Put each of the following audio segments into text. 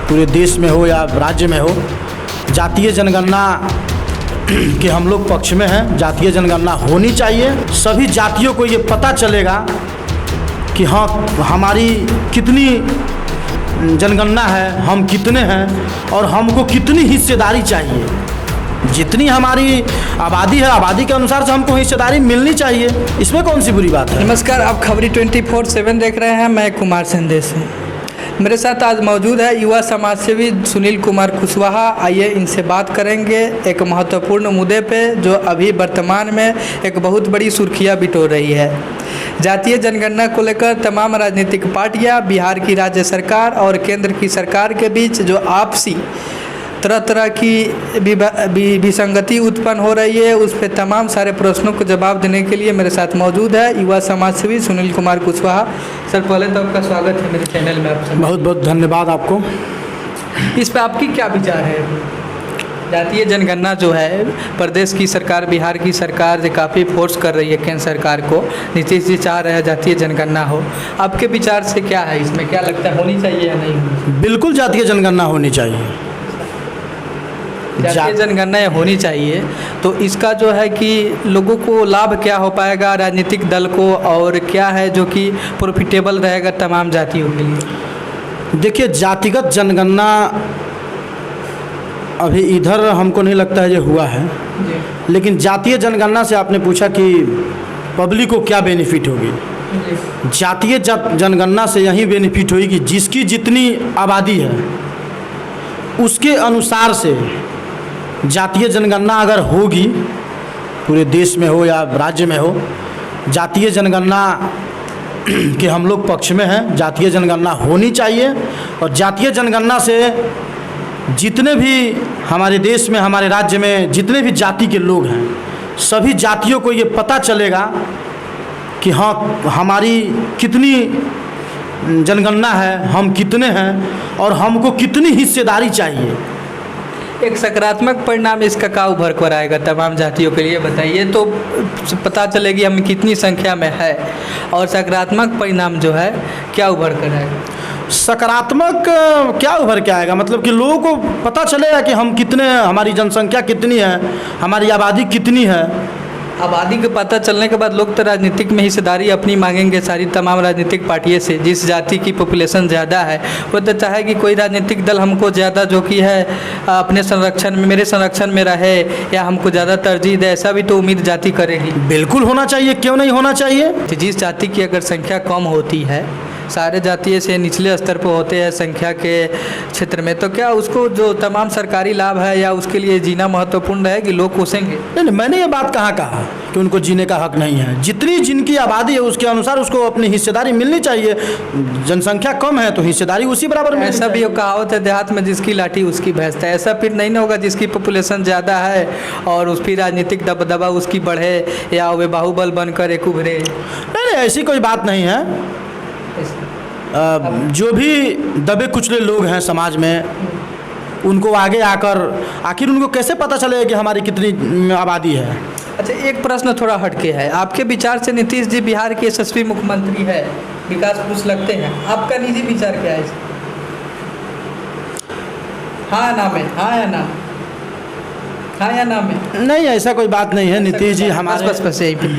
पूरे देश में हो या राज्य में हो, जातीय जनगणना कि हम लोग पक्ष में हैं। जातीय जनगणना होनी चाहिए। सभी जातियों को ये पता चलेगा कि हाँ, हमारी कितनी जनगणना है, हम कितने हैं और हमको कितनी हिस्सेदारी चाहिए। जितनी हमारी आबादी है, आबादी के अनुसार से हमको हिस्सेदारी मिलनी चाहिए। इसमें कौन सी बुरी बात है। नमस्कार, आप खबरी 24/7 देख रहे हैं। मैं कुमार संदेश हूँ। मेरे साथ आज मौजूद है युवा समाजसेवी सुनील कुमार कुशवाहा। आइए इनसे बात करेंगे एक महत्वपूर्ण मुद्दे पे जो अभी वर्तमान में एक बहुत बड़ी सुर्खियाँ बिटोर रही है। जातीय जनगणना को लेकर तमाम राजनीतिक पार्टियां, बिहार की राज्य सरकार और केंद्र की सरकार के बीच जो आपसी तरह तरह की विसंगति उत्पन्न हो रही है, उस पर तमाम सारे प्रश्नों को जवाब देने के लिए मेरे साथ मौजूद है युवा समाजसेवी सुनील कुमार कुशवाहा। सर, पहले तो आपका स्वागत है मेरे चैनल में। आपसे बहुत बहुत धन्यवाद आपको। इस पर आपकी क्या विचार है? जातीय जनगणना जो है प्रदेश की सरकार, बिहार की सरकार जो काफ़ी फोर्स कर रही है केंद्र सरकार को, नीतीश जी चाह रहे हैं जातीय जनगणना हो। आपके विचार से क्या है, इसमें क्या लगता है, होनी चाहिए या नहीं? बिल्कुल जातीय जनगणना होनी चाहिए। जातीय जनगणना होनी चाहिए तो इसका जो है कि लोगों को लाभ क्या हो पाएगा, राजनीतिक दल को, और क्या है जो कि प्रॉफिटेबल रहेगा तमाम जातियों के लिए? देखिए, जातिगत जनगणना अभी इधर हमको नहीं लगता है ये हुआ है, लेकिन जातीय जनगणना से आपने पूछा कि पब्लिक को क्या बेनिफिट होगी। जातीय जनगणना से यही बेनिफिट होगी कि जिसकी जितनी आबादी है उसके अनुसार से जातीय जनगणना अगर होगी, पूरे देश में हो या राज्य में हो, जातीय जनगणना कि हम लोग पक्ष में हैं। जातीय जनगणना होनी चाहिए और जातीय जनगणना से जितने भी हमारे देश में, हमारे राज्य में जितने भी जाति के लोग हैं, सभी जातियों को ये पता चलेगा कि हाँ, हमारी कितनी जनगणना है, हम कितने हैं और हमको कितनी हिस्सेदारी चाहिए। एक सकारात्मक परिणाम इसका क्या उभर कर आएगा तमाम जातियों के लिए, बताइए तो पता चलेगी हम कितनी संख्या में है, और सकारात्मक परिणाम जो है क्या उभर कर आएगा? सकारात्मक क्या उभर के आएगा, मतलब कि लोगों को पता चलेगा कि हम कितने, हमारी जनसंख्या कितनी है, हमारी आबादी कितनी है। आबादी के पता चलने के बाद लोग तो राजनीतिक में हिस्सेदारी अपनी मांगेंगे सारी तमाम राजनीतिक पार्टियों से। जिस जाति की पॉपुलेशन ज़्यादा है वो तो चाहे कि कोई राजनीतिक दल हमको ज़्यादा जो कि है अपने संरक्षण में, मेरे संरक्षण में रहे या हमको ज़्यादा तरजीह दे, ऐसा भी तो उम्मीद जाति करेगी। बिल्कुल होना चाहिए, क्यों नहीं होना चाहिए। जिस जाति की अगर संख्या कम होती है, सारे जातीय से निचले स्तर पर होते हैं संख्या के क्षेत्र में, तो क्या उसको जो तमाम सरकारी लाभ है या उसके लिए जीना महत्वपूर्ण है कि लोग कोसेंगे? नहीं, मैंने ये बात कहाँ कहा कि उनको जीने का हक नहीं है। जितनी जिनकी आबादी है उसके अनुसार उसको अपनी हिस्सेदारी मिलनी चाहिए। जनसंख्या कम है तो हिस्सेदारी उसी बराबर मिलनी चाहिए। ऐसा भी कहावत है, देहात में जिसकी लाठी उसकी भैंस है। ऐसा फिर नहीं ना होगा जिसकी पॉपुलेशन ज़्यादा है और उसकी राजनीतिक दबदबा उसकी बढ़े या वे बाहुबल बनकर एक उभरे। नहीं, ऐसी कोई बात नहीं है। जो भी दबे कुचले लोग हैं समाज में, उनको आगे आकर आखिर उनको कैसे पता चलेगा कि हमारी कितनी आबादी है। अच्छा, एक प्रश्न थोड़ा हटके है। आपके विचार से नीतीश जी बिहार के यशस्वी मुख्यमंत्री है, विकास पुरुष लगते हैं, आपका निजी विचार क्या है? हाँ नाम है, हाँ या ना, हाँ या नाम है? नहीं, ऐसा कोई बात नहीं है। नीतीश जी हमारे बस यही।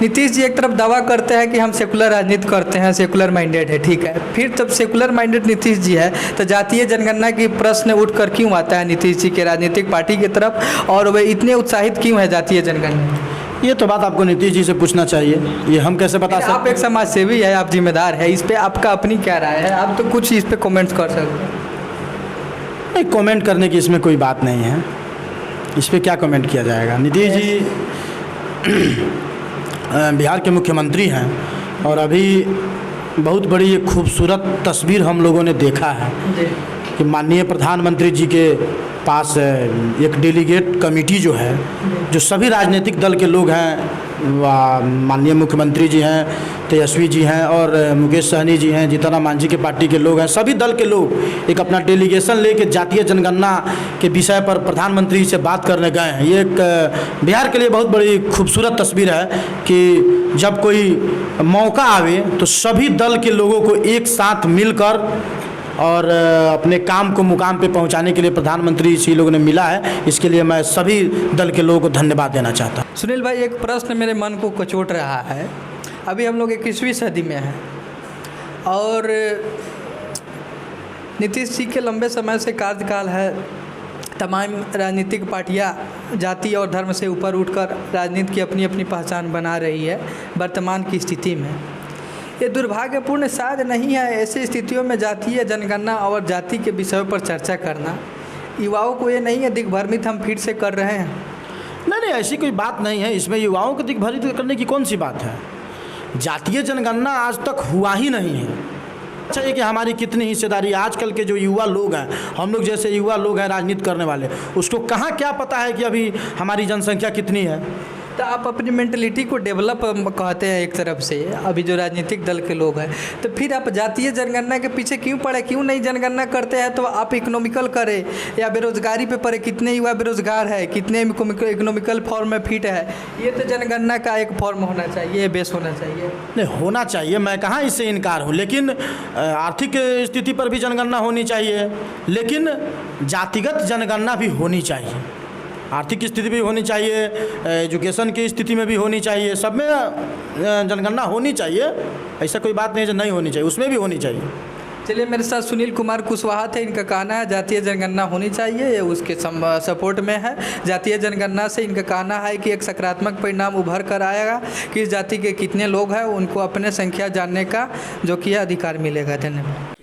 नीतीश जी एक तरफ दावा करते हैं कि हम सेकुलर राजनीति करते हैं, सेकुलर माइंडेड है, ठीक है। फिर तब सेकुलर माइंडेड नीतीश जी है तो जातीय जनगणना की प्रश्न उठकर क्यों आता है नीतीश जी के राजनीतिक पार्टी की तरफ, और वे इतने उत्साहित क्यों है जातीय जनगणना? ये तो बात आपको नीतीश जी से पूछना चाहिए, ये हम कैसे बता सकते। आप एक समाज सेवी है, आप जिम्मेदार है, इस पर आपका अपनी क्या राय है? आप तो कुछ इस पर कॉमेंट्स कर सकते हैं। नहीं, कमेंट करने की इसमें कोई बात नहीं है। इस पर क्या कमेंट किया जाएगा। नीतीश जी बिहार के मुख्यमंत्री हैं और अभी बहुत बड़ी एक खूबसूरत तस्वीर हम लोगों ने देखा है कि माननीय प्रधानमंत्री जी के पास एक डेलीगेट कमेटी जो है, जो सभी राजनीतिक दल के लोग हैं, माननीय मुख्यमंत्री जी हैं, तेजस्वी जी हैं और मुकेश सहनी जी हैं, जीतन राम जी के पार्टी के लोग हैं, सभी दल के लोग एक अपना डेलीगेशन लेके जातीय जनगणना के विषय पर प्रधानमंत्री से बात करने गए हैं। ये एक बिहार के लिए बहुत बड़ी खूबसूरत तस्वीर है कि जब कोई मौका आवे तो सभी दल के लोगों को एक साथ मिलकर और अपने काम को मुकाम पे पहुंचाने के लिए प्रधानमंत्री इसी लोगों ने मिला है। इसके लिए मैं सभी दल के लोगों को धन्यवाद देना चाहता हूँ। सुनील भाई, एक प्रश्न मेरे मन को कचोट रहा है। अभी हम लोग 21वीं सदी में हैं और नीतीश जी के लंबे समय से कार्यकाल है। तमाम राजनीतिक पार्टियां जाति और धर्म से ऊपर उठकर राजनीति की अपनी अपनी पहचान बना रही है। वर्तमान की स्थिति में ये दुर्भाग्यपूर्ण शायद नहीं है। ऐसी स्थितियों में जातीय जनगणना और जाति के विषयों पर चर्चा करना युवाओं को ये नहीं है दिग्भ्रमित हम फिर से कर रहे हैं? नहीं, ऐसी कोई बात नहीं है। इसमें युवाओं को दिग्भ्रमित करने की कौन सी बात है। जातीय जनगणना आज तक हुआ ही नहीं है। अच्छा, ये कि हमारी कितनी हिस्सेदारी, आजकल के जो युवा लोग हैं, हम लोग जैसे युवा लोग हैं राजनीति करने वाले, उसको कहाँ क्या पता है कि अभी हमारी जनसंख्या कितनी है। तो आप अपनी मेंटलिटी को डेवलप कहते हैं एक तरफ से, अभी जो राजनीतिक दल के लोग हैं, तो फिर आप जातीय जनगणना के पीछे क्यों पड़े? क्यों नहीं जनगणना करते हैं तो आप इकोनॉमिकल करें या बेरोजगारी पे पड़े, कितने युवा बेरोजगार है, कितने इकोनॉमिकल फॉर्म में फिट है। ये तो जनगणना का एक फॉर्म होना चाहिए, बेस होना चाहिए। नहीं, होना चाहिए, मैं कहाँ इससे इनकार हूँ, लेकिन आर्थिक स्थिति पर भी जनगणना होनी चाहिए, लेकिन जातिगत जनगणना भी होनी चाहिए। आर्थिक स्थिति भी होनी चाहिए, एजुकेशन की स्थिति में भी होनी चाहिए, सब में जनगणना होनी चाहिए। ऐसा कोई बात नहीं है जो नहीं होनी चाहिए, उसमें भी होनी चाहिए। चलिए, मेरे साथ सुनील कुमार कुशवाहा थे। इनका कहना है जातीय जनगणना होनी चाहिए, ये उसके सपोर्ट में है। जातीय जनगणना से इनका कहना है कि एक सकारात्मक परिणाम उभर कर आएगा कि इस जाति के कितने लोग हैं, उनको अपने संख्या जानने का जो कि अधिकार मिलेगा। धन्यवाद।